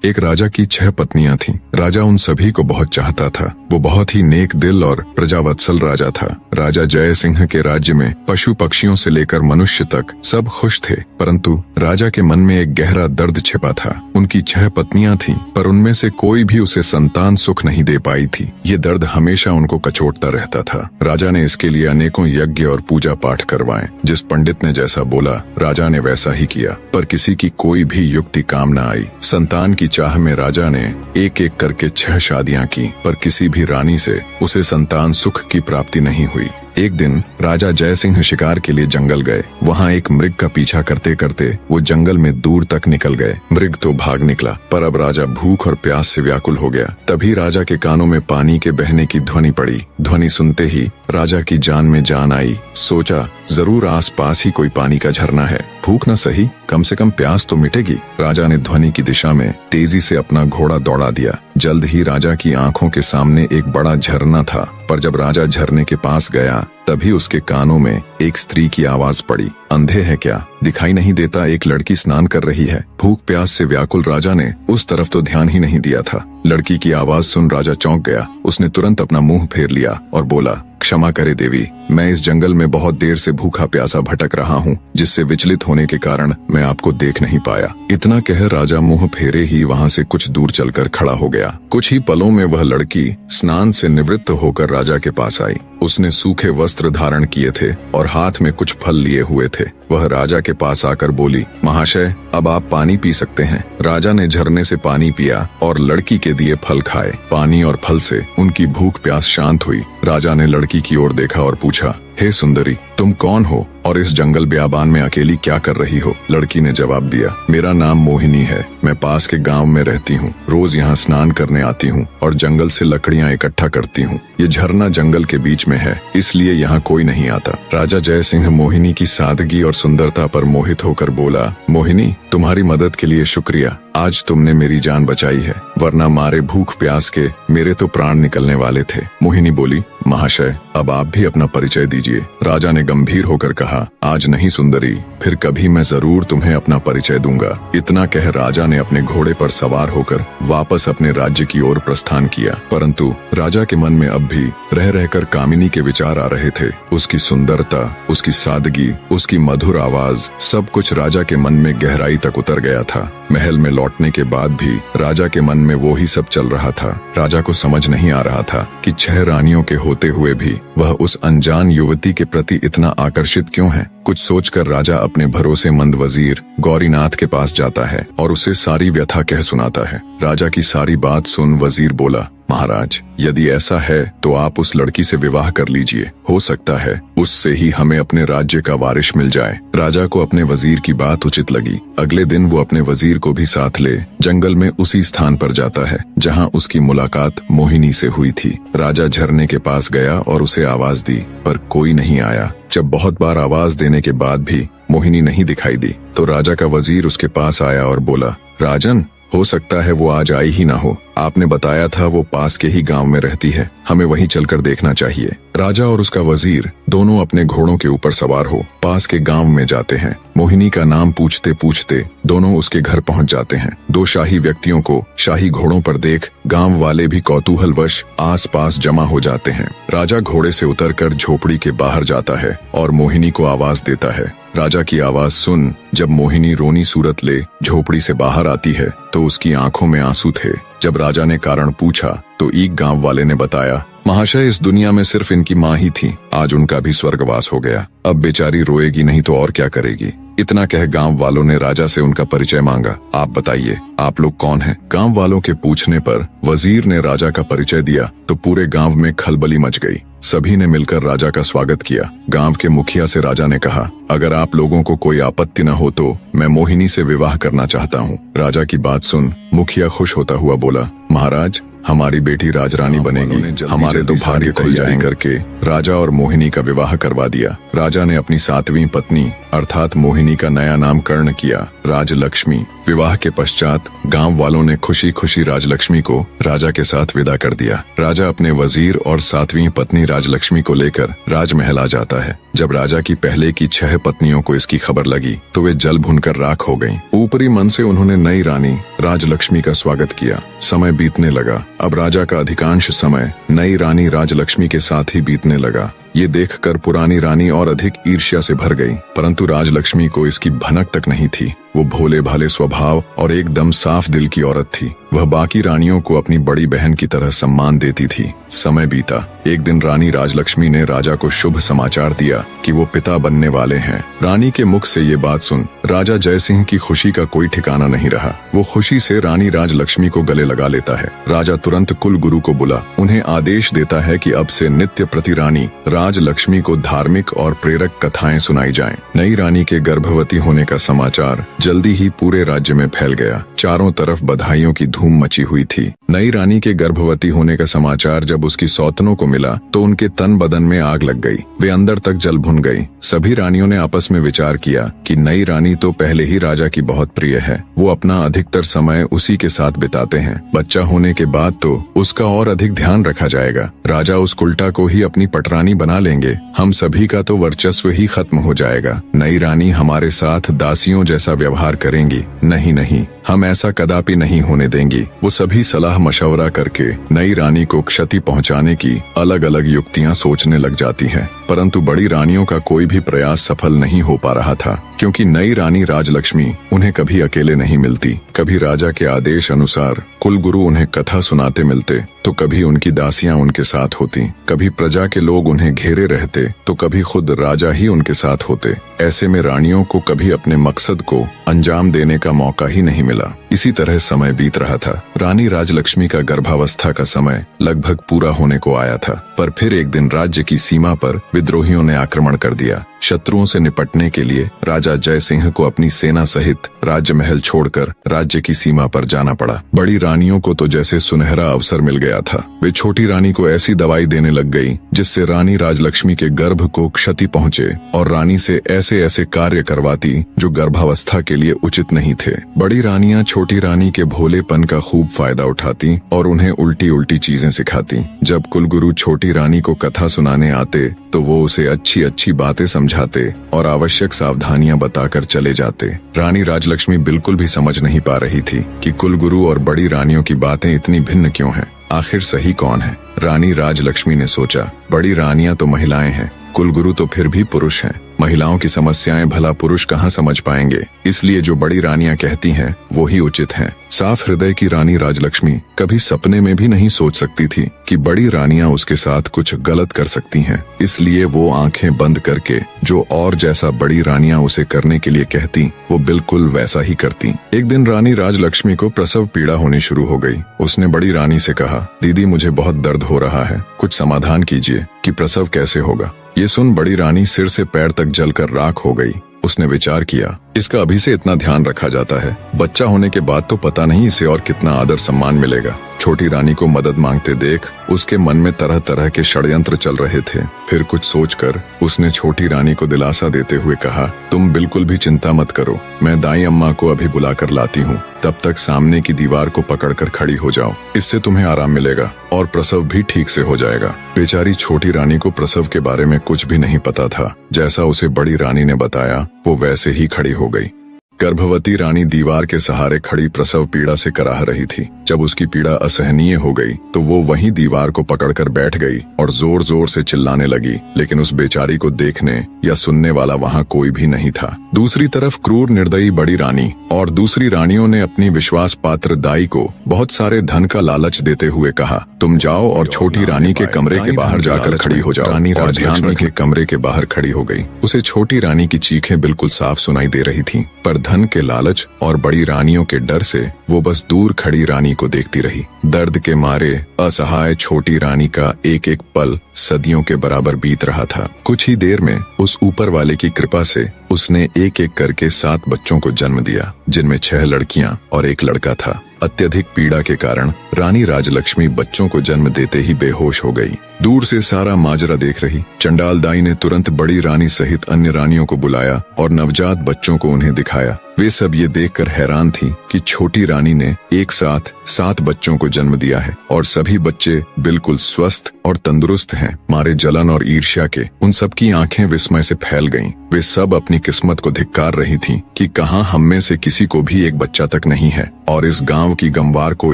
एक राजा की 6 पत्नियां थीं। राजा उन सभी को बहुत चाहता था। वो बहुत ही नेक दिल और प्रजावत्सल राजा था। राजा जय सिंह के राज्य में पशु पक्षियों से लेकर मनुष्य तक सब खुश थे, परंतु राजा के मन में एक गहरा दर्द छिपा था। उनकी 6 पत्नियां थीं, पर उनमें से कोई भी उसे संतान सुख नहीं दे पाई थी। ये दर्द हमेशा उनको कचोटता रहता था। राजा ने इसके लिए अनेकों यज्ञ और पूजा पाठ करवाए। जिस पंडित ने जैसा बोला, राजा ने वैसा ही किया, पर किसी की कोई भी युक्ति काम न आई। संतान की चाह में राजा ने एक एक करके 6 शादियां की, पर किसी भी रानी से उसे संतान सुख की प्राप्ति नहीं हुई। एक दिन राजा जय सिंह शिकार के लिए जंगल गए। वहाँ एक मृग का पीछा करते करते वो जंगल में दूर तक निकल गए। मृग तो भाग निकला, पर अब राजा भूख और प्यास से व्याकुल हो गया। तभी राजा के कानों में पानी के बहने की ध्वनि पड़ी। ध्वनि सुनते ही राजा की जान में जान आई। सोचा, जरूर आसपास ही कोई पानी का झरना है। भूख न सही, कम से कम प्यास तो मिटेगी। राजा ने ध्वनि की दिशा में तेजी से अपना घोड़ा दौड़ा दिया। जल्द ही राजा की आंखों के सामने एक बड़ा झरना था, पर जब राजा झरने के पास गया तभी उसके कानों में एक स्त्री की आवाज पड़ी। अंधे है क्या? दिखाई नहीं देता? एक लड़की स्नान कर रही है। भूख प्यास से व्याकुल राजा ने उस तरफ तो ध्यान ही नहीं दिया था। लड़की की आवाज सुन राजा चौंक गया। उसने तुरंत अपना मुंह फेर लिया और बोला, क्षमा करे देवी, मैं इस जंगल में बहुत देर से भूखा प्यासा भटक रहा हूँ, जिससे विचलित होने के कारण मैं आपको देख नहीं पाया। इतना कह राजा मुंह फेरे ही वहाँ से कुछ दूर चलकर खड़ा हो गया। कुछ ही पलों में वह लड़की स्नान से निवृत्त होकर राजा के पास आई। उसने सूखे वस्त्र धारण किए थे और हाथ में कुछ फल लिए हुए थे। वह राजा के पास आकर बोली, महाशय, अब आप पानी पी सकते हैं। राजा ने झरने से पानी पिया और लड़की के दिए फल खाए। पानी और फल से उनकी भूख प्यास शांत हुई। राजा ने लड़की की ओर देखा और पूछा, हे सुंदरी, तुम कौन हो और इस जंगल ब्याबान में अकेली क्या कर रही हो? लड़की ने जवाब दिया, मेरा नाम मोहिनी है। मैं पास के गांव में रहती हूँ। रोज यहाँ स्नान करने आती हूँ और जंगल से लकड़ियाँ इकट्ठा करती हूँ। ये झरना जंगल के बीच में है, इसलिए यहाँ कोई नहीं आता। राजा जय सिंह मोहिनी की सादगी और सुंदरता पर मोहित होकर बोला, मोहिनी, तुम्हारी मदद के लिए शुक्रिया। आज तुमने मेरी जान बचाई है, वरना मारे भूख प्यास के मेरे तो प्राण निकलने वाले थे। मोहिनी बोली, महाशय, अब आप भी अपना परिचय दीजिए। राजा ने गंभीर होकर कहा, आज नहीं सुंदरी, फिर कभी मैं जरूर तुम्हें अपना परिचय दूंगा। इतना कह राजा ने अपने घोड़े पर सवार होकर वापस अपने राज्य की ओर प्रस्थान किया। परंतु राजा के मन में अब भी रह रहकर कामिनी के विचार आ रहे थे। उसकी सुंदरता, उसकी सादगी, उसकी मधुर आवाज, सब कुछ राजा के मन में गहराई तक उतर गया था। महल में लौटने के बाद भी राजा के मन में वो ही सब चल रहा था। राजा को समझ नहीं आ रहा था कि 6 रानियों के होते हुए भी वह उस अनजान युवती के प्रति इतना आकर्षित क्यों है। कुछ सोचकर राजा अपने भरोसेमंद वजीर गौरीनाथ के पास जाता है और उसे सारी व्यथा कह सुनाता है। राजा की सारी बात सुन वजीर बोला, महाराज, यदि ऐसा है तो आप उस लड़की से विवाह कर लीजिए। हो सकता है उससे ही हमें अपने राज्य का वारिस मिल जाए। राजा को अपने वजीर की बात उचित लगी। अगले दिन वो अपने वजीर को भी साथ ले जंगल में उसी स्थान पर जाता है जहां उसकी मुलाकात मोहिनी से हुई थी। राजा झरने के पास गया और उसे आवाज दी, पर कोई नहीं आया। जब बहुत बार आवाज देने के बाद भी मोहिनी नहीं दिखाई दी, तो राजा का वजीर उसके पास आया और बोला, राजन, हो सकता है वो आज आई ही ना हो। आपने बताया था वो पास के ही गांव में रहती है, हमें वहीं चलकर देखना चाहिए। राजा और उसका वजीर दोनों अपने घोड़ों के ऊपर सवार हो पास के गांव में जाते हैं। मोहिनी का नाम पूछते पूछते दोनों उसके घर पहुंच जाते हैं। 2 शाही व्यक्तियों को शाही घोड़ों पर देख गांव वाले भी कौतूहलवश आसपास जमा हो जाते हैं। राजा घोड़े से उतरकर झोपड़ी के बाहर जाता है और मोहिनी को आवाज देता है। राजा की आवाज सुन जब मोहिनी रोनी सूरत ले झोपड़ी से बाहर आती है तो उसकी आंखों में आंसू थे। जब राजा ने कारण पूछा तो एक गांव वाले ने बताया, महाशय, इस दुनिया में सिर्फ इनकी माँ ही थी, आज उनका भी स्वर्गवास हो गया। अब बेचारी रोएगी नहीं तो और क्या करेगी। इतना कह गांव वालों ने राजा से उनका परिचय मांगा। आप बताइए, आप लोग कौन हैं? गांव वालों के पूछने पर वजीर ने राजा का परिचय दिया तो पूरे गांव में खलबली मच गई। सभी ने मिलकर राजा का स्वागत किया। गांव के मुखिया से राजा ने कहा, अगर आप लोगों को कोई आपत्ति न हो तो मैं मोहिनी से विवाह करना चाहता हूँ। राजा की बात सुन मुखिया खुश होता हुआ बोला, महाराज, हमारी बेटी राजरानी बनेगी, हमारे तो भाग्य खुल जाएंगे। करके राजा और मोहिनी का विवाह करवा दिया। राजा ने अपनी 7वीं पत्नी अर्थात मोहिनी का नया नाम कर्ण किया, राजलक्ष्मी। विवाह के पश्चात गांव वालों ने खुशी खुशी राजलक्ष्मी को राजा के साथ विदा कर दिया। राजा अपने वजीर और 7वीं पत्नी राजलक्ष्मी को लेकर राजमहल आ जाता है। जब राजा की पहले की 6 पत्नियों को इसकी खबर लगी तो वे जल भुनकर राख हो गईं। ऊपरी मन से उन्होंने नई रानी राजलक्ष्मी का स्वागत किया। समय बीतने लगा। अब राजा का अधिकांश समय नई रानी राजलक्ष्मी के साथ ही बीतने लगा। ये देखकर पुरानी रानी और अधिक ईर्ष्या से भर गई, परंतु राजलक्ष्मी को इसकी भनक तक नहीं थी। वो भोले भाले स्वभाव और एकदम साफ दिल की औरत थी। वह बाकी रानियों को अपनी बड़ी बहन की तरह सम्मान देती थी। समय बीता। एक दिन रानी राजलक्ष्मी ने राजा को शुभ समाचार दिया कि वो पिता बनने वाले हैं। रानी के मुख से ये बात सुन राजा जयसिंह की खुशी का कोई ठिकाना नहीं रहा। वो खुशी से रानी राजलक्ष्मी को गले लगा लेता है। राजा तुरंत कुल गुरु को बुला उन्हें आदेश देता है कि अब से नित्य प्रति रानी राजलक्ष्मी को धार्मिक और प्रेरक कथाएं सुनाई जाएं। नई रानी के गर्भवती होने का समाचार जल्दी ही पूरे राज्य में फैल गया। चारों तरफ बधाइयों की धूम मची हुई थी। नई रानी के गर्भवती होने का समाचार जब उसकी सौतनों को मिला तो उनके तन बदन में आग लग गई। वे अंदर तक जल भुन गई। सभी रानियों ने आपस में विचार किया कि नई रानी तो पहले ही राजा की बहुत प्रिय है। वो अपना अधिकतर समय उसी के साथ बिताते हैं। बच्चा होने के बाद तो उसका और अधिक ध्यान रखा जाएगा। राजा उस कुल्टा को ही अपनी पटरानी बना लेंगे। हम सभी का तो वर्चस्व ही खत्म हो जाएगा। नई रानी हमारे साथ दासियों जैसा व्यवहार करेंगी। नहीं नहीं, हम ऐसा कदापि नहीं होने देंगी। वो सभी सलाह मशवरा करके नई रानी को क्षति पहुंचाने की अलग अलग युक्तियां सोचने लग जाती हैं। परंतु बड़ी रानियों का कोई भी प्रयास सफल नहीं हो पा रहा था, क्योंकि नई रानी राजलक्ष्मी उन्हें कभी अकेले नहीं मिलती। कभी राजा के आदेश अनुसार कुलगुरु उन्हें कथा सुनाते मिलते तो कभी उनकी दासियां उनके साथ होती। कभी प्रजा के लोग उन्हें घेरे रहते तो कभी खुद राजा ही उनके साथ होते। ऐसे में रानियों को कभी अपने मकसद को अंजाम देने का मौका ही नहीं मिला। इसी तरह समय बीत रहा था। रानी राजलक्ष्मी का गर्भावस्था का समय लगभग पूरा होने को आया था, पर फिर एक दिन राज्य की सीमा पर विद्रोहियों ने आक्रमण कर दिया। शत्रुओं से निपटने के लिए राजा जयसिंह को अपनी सेना सहित राजमहल छोड़कर राज्य की सीमा पर जाना पड़ा। बड़ी रानियों को तो जैसे सुनहरा अवसर मिल गया था। वे छोटी रानी को ऐसी दवाई देने लग गई जिससे रानी राजलक्ष्मी के गर्भ को क्षति पहुंचे और रानी से ऐसे ऐसे कार्य करवाती जो गर्भावस्था के लिए उचित नहीं थे। बड़ी रानियां छोटी रानी के भोलेपन का खूब फायदा उठाती और उन्हें उल्टी उल्टी चीजें सिखाती। जब कुलगुरु छोटी रानी को कथा सुनाने आते तो वो उसे अच्छी अच्छी बातें समझाते और आवश्यक सावधानियां बताकर चले जाते। रानी राजलक्ष्मी बिल्कुल भी समझ नहीं पा रही थी कि कुलगुरु और बड़ी रानियों की बातें इतनी भिन्न क्यों हैं। आखिर सही कौन है? रानी राजलक्ष्मी ने सोचा, बड़ी रानियां तो महिलाएं हैं, कुलगुरु तो फिर भी पुरुष हैं। महिलाओं की समस्याएं भला पुरुष कहाँ समझ पाएंगे, इसलिए जो बड़ी रानियां कहती हैं वो ही उचित हैं। साफ हृदय की रानी राजलक्ष्मी कभी सपने में भी नहीं सोच सकती थी कि बड़ी रानियां उसके साथ कुछ गलत कर सकती हैं। इसलिए वो आंखें बंद करके जो और जैसा बड़ी रानियां उसे करने के लिए कहती वो बिल्कुल वैसा ही करती। एक दिन रानी राजलक्ष्मी को प्रसव पीड़ा होनी शुरू हो गई। उसने बड़ी रानी से कहा, दीदी मुझे बहुत दर्द हो रहा है, कुछ समाधान कीजिए कि प्रसव कैसे होगा। ये सुन बड़ी रानी सिर से पैर तक जलकर राख हो गई। उसने विचार किया, इसका अभी से इतना ध्यान रखा जाता है, बच्चा होने के बाद तो पता नहीं इसे और कितना आदर सम्मान मिलेगा। छोटी रानी को मदद मांगते देख उसके मन में तरह तरह के षड्यंत्र चल रहे थे। फिर कुछ सोचकर उसने छोटी रानी को दिलासा देते हुए कहा, तुम बिल्कुल भी चिंता मत करो, मैं दाई अम्मा को अभी बुलाकर लाती हूँ। तब तक सामने की दीवार को पकड़कर खड़ी हो जाओ, इससे तुम्हें आराम मिलेगा और प्रसव भी ठीक से हो जाएगा। बेचारी छोटी रानी को प्रसव के बारे में कुछ भी नहीं पता था। जैसा उसे बड़ी रानी ने बताया वो वैसे ही खड़ी हो गई। गर्भवती रानी दीवार के सहारे खड़ी प्रसव पीड़ा से कराह रही थी। जब उसकी पीड़ा असहनीय हो गई तो वो वहीं दीवार को पकड़कर बैठ गई और जोर जोर से चिल्लाने लगी, लेकिन उस बेचारी को देखने या सुनने वाला वहाँ कोई भी नहीं था। दूसरी तरफ क्रूर निर्दयी बड़ी रानी और दूसरी रानियों ने अपनी विश्वास पात्र दाई को बहुत सारे धन का लालच देते हुए कहा, तुम जाओ और छोटी रानी के कमरे के बाहर जाकर खड़ी हो जाओ। रानी राजलक्ष्मी के कमरे के बाहर खड़ी हो गई। उसे छोटी रानी की चीखें बिल्कुल साफ सुनाई दे रही थीं, पर धन के लालच और बड़ी रानियों के डर से वो बस दूर खड़ी रानी को देखती रही। दर्द के मारे असहाय छोटी रानी का एक एक पल सदियों के बराबर बीत रहा था। कुछ ही देर में उस ऊपर वाले की कृपा से उसने एक एक करके 7 बच्चों को जन्म दिया, जिनमें 6 लड़कियां और 1 लड़का था। अत्यधिक पीड़ा के कारण रानी राजलक्ष्मी बच्चों को जन्म देते ही बेहोश हो गई। दूर से सारा माजरा देख रही चंडाल दाई ने तुरंत बड़ी रानी सहित अन्य रानियों को बुलाया और नवजात बच्चों को उन्हें दिखाया। वे सब ये देखकर हैरान थीं कि छोटी रानी ने एक साथ 7 बच्चों को जन्म दिया है और सभी बच्चे बिल्कुल स्वस्थ और तंदुरुस्त हैं। मारे जलन और ईर्ष्या के उन सब की आंखें विस्मय से फैल गईं। वे सब अपनी किस्मत को धिक्कार रही थीं कि कहां हम में से किसी को भी एक बच्चा तक नहीं है, और इस गांव की गंवार को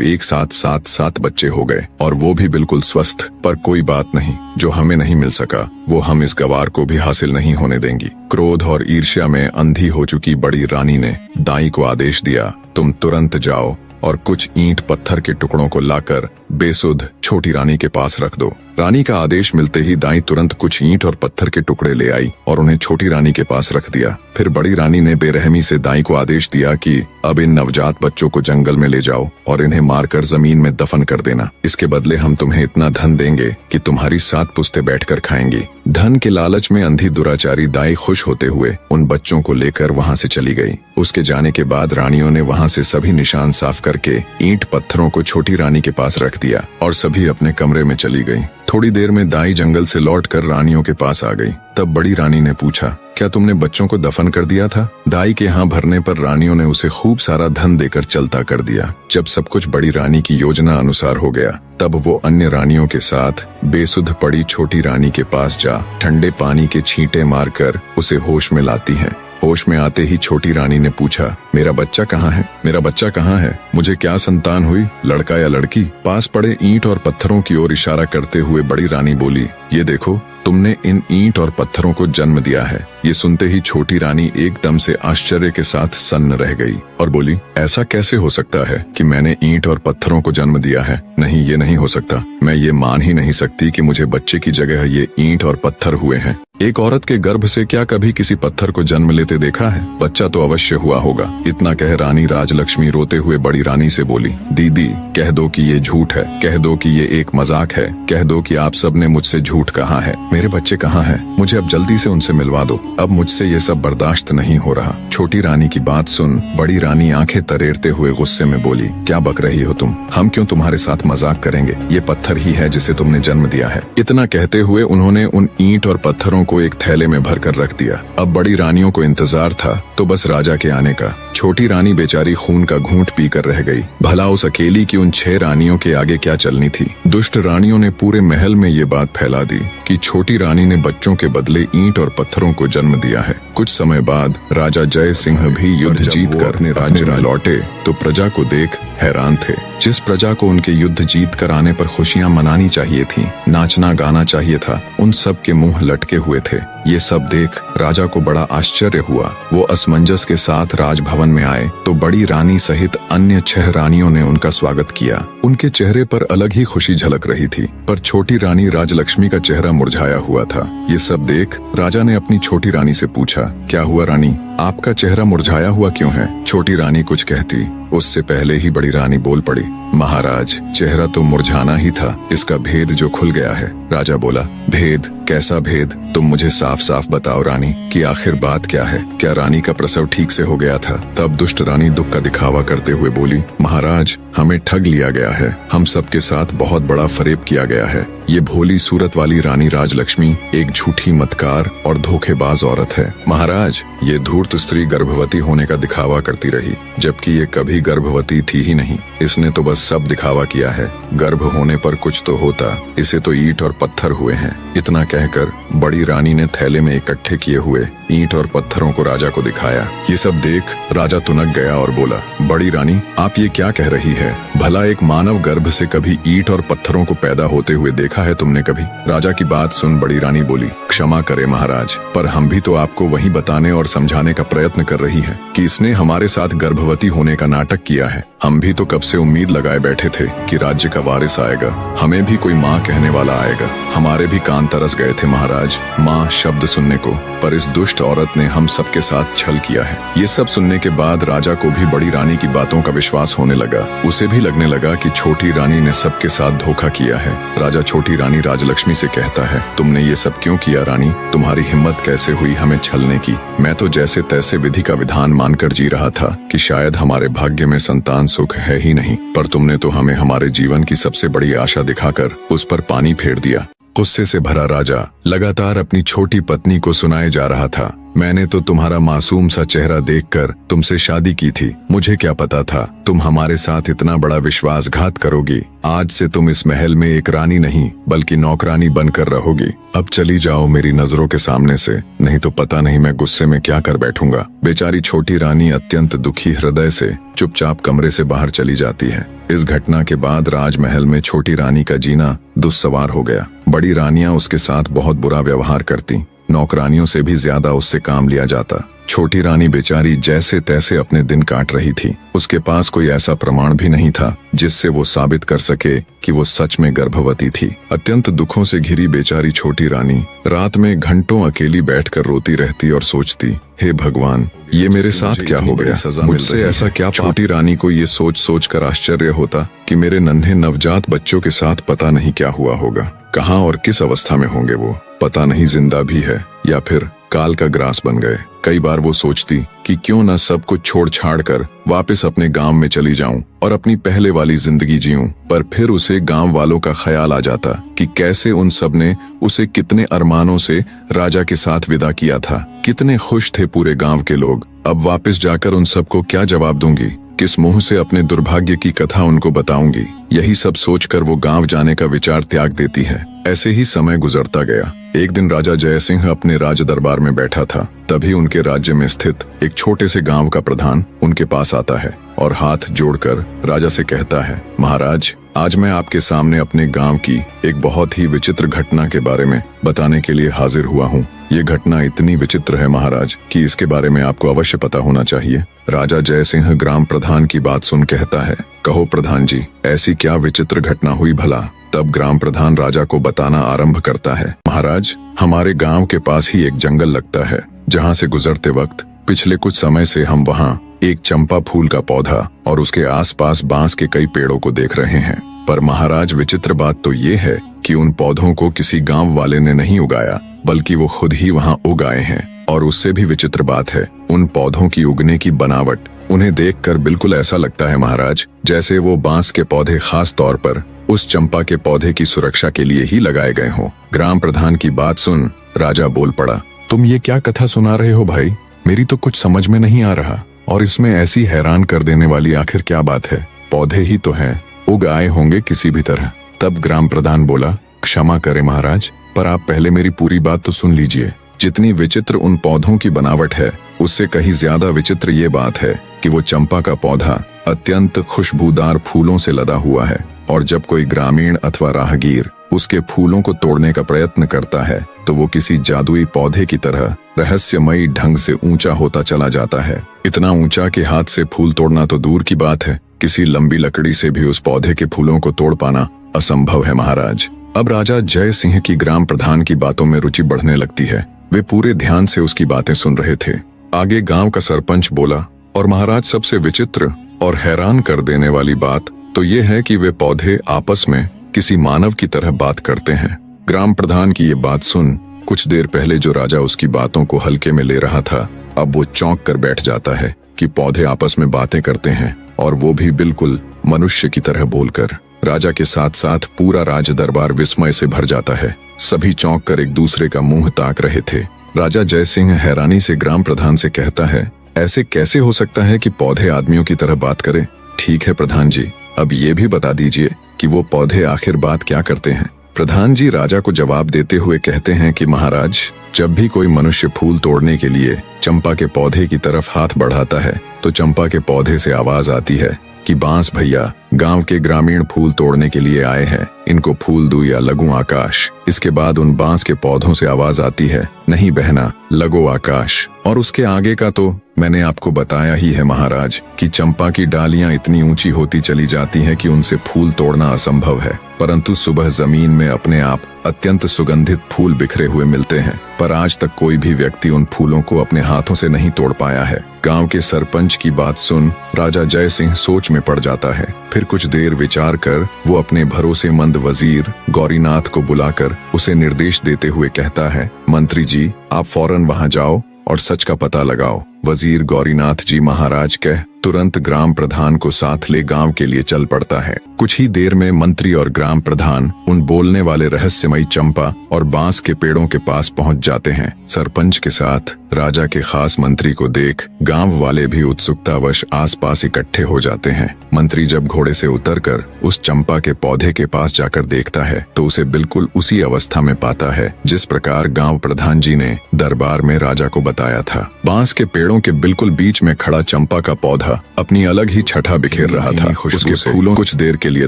एक साथ 7 बच्चे हो गए, और वो भी बिल्कुल स्वस्थ। पर कोई बात नहीं, जो हमें नहीं मिल सका वो हम इस गंवार को भी हासिल नहीं होने देंगी। क्रोध और ईर्ष्या में अंधी हो चुकी बड़ी रानी ने दाई को आदेश दिया, तुम तुरंत जाओ और कुछ ईंट पत्थर के टुकड़ों को लाकर बेसुध छोटी रानी के पास रख दो। रानी का आदेश मिलते ही दाई तुरंत कुछ ईंट और पत्थर के टुकड़े ले आई और उन्हें छोटी रानी के पास रख दिया। फिर बड़ी रानी ने बेरहमी से दाई को आदेश दिया कि अब इन नवजात बच्चों को जंगल में ले जाओ और इन्हें मारकर जमीन में दफन कर देना। इसके बदले हम तुम्हें इतना धन देंगे कि तुम्हारी 7 पुश्तें बैठकर खाएंगी। धन के लालच में अंधी दुराचारी दाई खुश होते हुए उन बच्चों को लेकर वहां से चली गई। उसके जाने के बाद रानियों ने वहां से सभी निशान साफ करके ईंट पत्थरों को छोटी रानी के पास रख दिया और सभी अपने कमरे में चली गई। थोड़ी देर में दाई जंगल से लौटकर रानियों के पास आ गई। तब बड़ी रानी ने पूछा, क्या तुमने बच्चों को दफन कर दिया था? दाई के यहाँ भरने पर रानियों ने उसे खूब सारा धन देकर चलता कर दिया। जब सब कुछ बड़ी रानी की योजना अनुसार हो गया, तब वो अन्य रानियों के साथ बेसुध पड़ी छोटी रानी के पास जा ठंडे पानी के छींटे मारकर उसे होश में लाती हैं। होश में आते ही छोटी रानी ने पूछा, मेरा बच्चा कहाँ है? मेरा बच्चा कहाँ है? मुझे क्या संतान हुई, लड़का या लड़की? पास पड़े ईंट और पत्थरों की ओर इशारा करते हुए बड़ी रानी बोली, ये देखो, तुमने इन ईंट और पत्थरों को जन्म दिया है। ये सुनते ही छोटी रानी एकदम से आश्चर्य के साथ सन्न रह गई और बोली, ऐसा कैसे हो सकता है कि मैंने ईंट और पत्थरों को जन्म दिया है? नहीं, ये नहीं हो सकता। मैं ये मान ही नहीं सकती कि मुझे बच्चे की जगह ये ईंट और पत्थर हुए हैं। एक औरत के गर्भ से क्या कभी किसी पत्थर को जन्म लेते देखा है? बच्चा तो अवश्य हुआ होगा। इतना कह रानी राजलक्ष्मी रोते हुए बड़ी रानी से बोली, दीदी, कह दो कि ये झूठ है, कह दो कि ये एक मजाक है, कह दो कि आप सब ने मुझसे झूठ कहा है। मेरे बच्चे कहाँ हैं? मुझे अब जल्दी से उनसे मिलवा दो। अब मुझसे ये सब बर्दाश्त नहीं हो रहा। छोटी रानी की बात सुन बड़ी रानी आंखें तरेरते हुए गुस्से में बोली, क्या बक रही हो तुम? हम क्यों तुम्हारे साथ मजाक करेंगे? ये पत्थर ही है जिसे तुमने जन्म दिया है। इतना कहते हुए उन्होंने उन ईंट और पत्थरों को एक थैले में भरकर रख दिया। अब बड़ी रानियों को इंतजार था तो बस राजा के आने का। छोटी रानी बेचारी खून का घूंट पीकर रह गई। भला उस अकेली की उन 6 रानियों के आगे क्या चलनी थी? दुष्ट रानियों ने पूरे महल में ये बात फैला दी कि छोटी रानी ने बच्चों के बदले ईंट और पत्थरों को जन्म दिया है। कुछ समय बाद राजा जय सिंह भी युद्ध जीतकर अपने राज्य में लौटे तो प्रजा को देख हैरान थे। जिस प्रजा को उनके युद्ध जीत कर आने पर खुशियां मनानी चाहिए थीं, नाचना गाना चाहिए था, उन सब के मुंह लटके हुए थे। ये सब देख राजा को बड़ा आश्चर्य हुआ। वो असमंजस के साथ राजभवन में आए तो बड़ी रानी सहित अन्य 6 रानियों ने उनका स्वागत किया। उनके चेहरे पर अलग ही खुशी झलक रही थी, पर छोटी रानी राजलक्ष्मी का चेहरा मुरझाया हुआ था। ये सब देख राजा ने अपनी छोटी रानी से पूछा, क्या हुआ रानी, आपका चेहरा मुरझाया हुआ क्यों है? छोटी रानी कुछ कहती, उससे पहले ही बड़ी रानी बोल पड़ी, महाराज, चेहरा तो मुरझाना ही था, इसका भेद जो खुल गया है। राजा बोला, भेद? कैसा भेद? तुम मुझे साफ साफ बताओ रानी कि आखिर बात क्या है? क्या रानी का प्रसव ठीक से हो गया था? तब दुष्ट रानी दुख का दिखावा करते हुए बोली, महाराज, हमें ठग लिया गया है। हम सबके साथ बहुत बड़ा फरेब किया गया है। ये भोली सूरत वाली रानी राजलक्ष्मी एक झूठी मतकार और धोखेबाज औरत है। महाराज, ये धूर्त स्त्री गर्भवती होने का दिखावा करती रही, जबकि ये कभी गर्भवती थी ही नहीं। इसने तो बस सब दिखावा किया है। गर्भ होने पर कुछ तो होता, इसे तो ईंट और पत्थर हुए हैं। इतना कहकर बड़ी रानी ने थैले में इकट्ठे किए हुए ईंट और पत्थरों को राजा को दिखाया। ये सब देख राजा तुनक गया और बोला, बड़ी रानी, आप ये क्या कह रही है? भला एक मानव गर्भ से कभी ईंट और पत्थरों को पैदा होते हुए देखा है तुमने कभी? राजा की बात सुन बड़ी रानी बोली, क्षमा करे महाराज, पर हम भी तो आपको वही बताने और समझाने का प्रयत्न कर रही हैं कि इसने हमारे साथ गर्भवती होने का नाटक किया है। हम भी तो कब से उम्मीद लगाए बैठे थे कि राज्य का वारिस आएगा, हमें भी कोई माँ कहने वाला आएगा। हमारे भी कान तरस गए थे महाराज माँ शब्द सुनने को, पर इस दुष्ट औरत ने हम सबके साथ छल किया है। ये सब सुनने के बाद राजा को भी बड़ी रानी की बातों का विश्वास होने लगा। उसे भी लगने लगा कि छोटी रानी ने सबके साथ धोखा किया है। राजा छोटी रानी राजलक्ष्मी से कहता है, तुमने ये सब क्यों किया रानी? तुम्हारी हिम्मत कैसे हुई हमें छलने की? मैं तो जैसे तैसे विधि का विधान मानकर जी रहा था कि शायद हमारे भाग्य में संतान सुख है ही नहीं, पर तुमने तो हमें हमारे जीवन की सबसे बड़ी आशा दिखाकर उस पर पानी फेर दिया। गुस्से से भरा राजा लगातार अपनी छोटी पत्नी को सुनाए जा रहा था, मैंने तो तुम्हारा मासूम सा चेहरा देखकर तुमसे शादी की थी। मुझे क्या पता था तुम हमारे साथ इतना बड़ा विश्वासघात करोगी। आज से तुम इस महल में एक रानी नहीं बल्कि नौकरानी बनकर रहोगी। अब चली जाओ मेरी नजरों के सामने से, नहीं तो पता नहीं मैं गुस्से में क्या कर बैठूंगा। बेचारी छोटी रानी अत्यंत दुखी हृदय से चुपचाप कमरे से बाहर चली जाती है। इस घटना के बाद राजमहल में छोटी रानी का जीना दुस्सवार हो गया। बड़ी रानियां उसके साथ बहुत बुरा व्यवहार करती, नौकरानियों से भी ज्यादा उससे काम लिया जाता। छोटी रानी बेचारी जैसे तैसे अपने दिन काट रही थी। उसके पास कोई ऐसा प्रमाण भी नहीं था जिससे वो साबित कर सके कि वो सच में गर्भवती थी। अत्यंत दुखों से घिरी बेचारी छोटी रानी रात में घंटों अकेली बैठकर रोती रहती और सोचती, हे भगवान, ये मेरे साथ क्या हो गया? मुझसे ऐसा क्या? छोटी रानी को ये सोच सोच कर आश्चर्य होता कि मेरे नन्हे नवजात बच्चों के साथ पता नहीं क्या हुआ होगा। कहाँ और किस अवस्था में होंगे वो, पता नहीं जिंदा भी है या फिर काल का ग्रास बन गए। कई बार वो सोचती कि क्यों न सब कुछ छोड़ छाड़ कर वापस अपने गांव में चली जाऊं और अपनी पहले वाली जिंदगी जीऊं। पर फिर उसे गांव वालों का ख्याल आ जाता कि कैसे उन सब ने उसे कितने अरमानों से राजा के साथ विदा किया था। कितने खुश थे पूरे गांव के लोग। अब वापस जाकर उन सबको क्या जवाब दूंगी? किस मुंह से अपने दुर्भाग्य की कथा उनको बताऊंगी? यही सब सोचकर वो गांव जाने का विचार त्याग देती है। ऐसे ही समय गुजरता गया। एक दिन राजा जयसिंह अपने राज दरबार में बैठा था। तभी उनके राज्य में स्थित एक छोटे से गांव का प्रधान उनके पास आता है और हाथ जोड़कर राजा से कहता है, महाराज, आज मैं आपके सामने अपने गांव की एक बहुत ही विचित्र घटना के बारे में बताने के लिए हाजिर हुआ हूँ। ये घटना इतनी विचित्र है महाराज कि इसके बारे में आपको अवश्य पता होना चाहिए। राजा जयसिंह ग्राम प्रधान की बात सुन कहता है, कहो प्रधान जी, ऐसी क्या विचित्र घटना हुई भला? तब ग्राम प्रधान राजा को बताना आरंभ करता है, महाराज, हमारे गांव के पास ही एक जंगल लगता है जहां से गुजरते वक्त पिछले कुछ समय से हम वहां एक चंपा फूल का पौधा और उसके आसपास बांस के कई पेड़ों को देख रहे हैं। पर महाराज, विचित्र बात तो ये है कि उन पौधों को किसी गांव वाले ने नहीं उगाया बल्कि वो खुद ही वहां उगाए हैं। और उससे भी विचित्र बात है, उन पौधों की उगने की बनावट, उन्हें देखकर बिल्कुल ऐसा लगता है महाराज जैसे वो बांस के पौधे खास तौर पर उस चंपा के पौधे की सुरक्षा के लिए ही लगाए गए हों। ग्राम प्रधान की बात सुन राजा बोल पड़ा, तुम ये क्या कथा सुना रहे हो भाई? मेरी तो कुछ समझ में नहीं आ रहा। और इसमें ऐसी हैरान कर देने वाली आखिर क्या बात है? पौधे ही तो हैं, उग आए होंगे किसी भी तरह। तब ग्राम प्रधान बोला, क्षमा करें महाराज, पर आप पहले मेरी पूरी बात तो सुन लीजिए। जितनी विचित्र उन पौधों की बनावट है, उससे कहीं ज्यादा विचित्र ये बात है कि वो चंपा का पौधा अत्यंत खुशबूदार फूलों से लदा हुआ है। और जब कोई ग्रामीण अथवा राहगीर उसके फूलों को तोड़ने का प्रयत्न करता है तो वो किसी जादुई पौधे की तरह रहस्यमयी ढंग से ऊंचा होता चला जाता है। इतना ऊंचा कि हाथ से फूल तोड़ना तो दूर की बात है, किसी लंबी लकड़ी से भी उस पौधे के फूलों को तोड़ पाना असंभव है महाराज। अब राजा जय सिंह की ग्राम प्रधान की बातों में रुचि बढ़ने लगती है। वे पूरे ध्यान से उसकी बातें सुन रहे थे। आगे गांव का सरपंच बोला, और महाराज, सबसे विचित्र और हैरान कर देने वाली बात तो ये है कि वे पौधे आपस में किसी मानव की तरह बात करते हैं। ग्राम प्रधान की ये बात सुन कुछ देर पहले जो राजा उसकी बातों को हल्के में ले रहा था, अब वो चौंक कर बैठ जाता है कि पौधे आपस में बातें करते हैं, और वो भी बिल्कुल मनुष्य की तरह बोलकर। राजा के साथ साथ पूरा राज दरबार विस्मय से भर जाता है। सभी चौंक कर एक दूसरे का मुंह ताक रहे थे। राजा जय सिंह हैरानी से ग्राम प्रधान से कहता है, ऐसे कैसे हो सकता है कि पौधे आदमियों की तरह बात करें? ठीक है प्रधान जी, अब ये भी बता दीजिए कि वो पौधे आखिर बात क्या करते हैं? प्रधान जी राजा को जवाब देते हुए कहते हैं कि महाराज, जब भी कोई मनुष्य फूल तोड़ने के लिए चंपा के पौधे की तरफ हाथ बढ़ाता है तो चंपा के पौधे से आवाज आती है कि बांस भैया, गांव के ग्रामीण फूल तोड़ने के लिए आए हैं, इनको फूल दूं या लगूं आकाश। इसके बाद उन बांस के पौधों से आवाज आती है, नहीं बहना, लगो आकाश। और उसके आगे का तो मैंने आपको बताया ही है महाराज कि चंपा की डालियां इतनी ऊंची होती चली जाती हैं कि उनसे फूल तोड़ना असंभव है। परंतु सुबह जमीन में अपने आप अत्यंत सुगंधित फूल बिखरे हुए मिलते हैं, पर आज तक कोई भी व्यक्ति उन फूलों को अपने हाथों से नहीं तोड़ पाया है। गांव के सरपंच की बात सुन राजा जय सिंह सोच में पड़ जाता है। फिर कुछ देर विचार कर वो अपने भरोसेमंद वजीर गौरीनाथ को बुलाकर उसे निर्देश देते हुए कहता है, मंत्री जी, आप फौरन वहां जाओ और सच का पता लगाओ। वजीर गौरीनाथ जी महाराज कह तुरंत ग्राम प्रधान को साथ ले गांव के लिए चल पड़ता है। कुछ ही देर में मंत्री और ग्राम प्रधान उन बोलने वाले रहस्यमयी चंपा और बांस के पेड़ों के पास पहुंच जाते हैं। सरपंच के साथ राजा के खास मंत्री को देख गांव वाले भी उत्सुकतावश आसपास इकट्ठे हो जाते हैं। मंत्री जब घोड़े से उतरकर उस चंपा के पौधे के पास जाकर देखता है तो उसे बिल्कुल उसी अवस्था में पाता है जिस प्रकार गांव प्रधान जी ने दरबार में राजा को बताया था। बांस के पेड़ों के बिल्कुल बीच में खड़ा चंपा का पौधा अपनी अलग ही छटा बिखेर रहा था। उसके फूलों कुछ देर के लिए